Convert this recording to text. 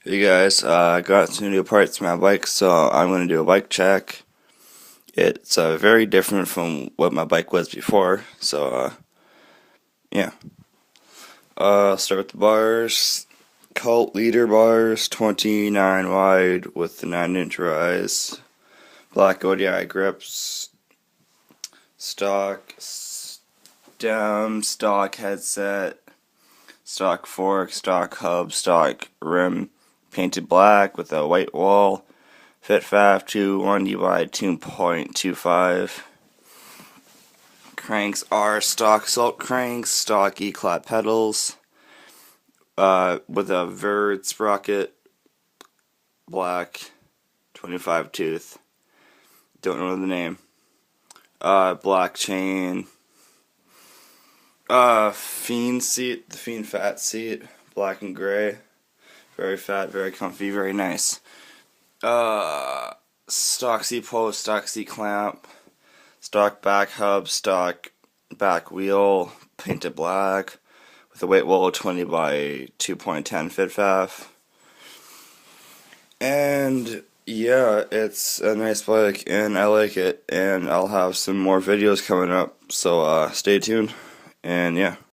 Hey guys, I got some new parts for my bike, so I'm going to do a bike check. It's very different from what my bike was before, so yeah. I'll start with the bars. Cult leader bars, 29 wide with the 9-inch rise. Black ODI grips. Stock stem, stock headset. Stock fork, stock hub, stock rim. Painted black with a white wall. Fit FAF to 1D by 2.25. Cranks are stock salt cranks, stock E-clap pedals, with a Verde Sprocket, black, 25 tooth. Don't know the name. Black chain. Fiend seat, the Fiend fat seat, black and gray. Very fat, very comfy, very nice. Stock C post, stock C clamp, stock back hub, stock back wheel, painted black, with a weight wall of 20 by 2.10 fit FAF. And yeah, it's a nice bike, and I like it, and I'll have some more videos coming up, so stay tuned, and yeah.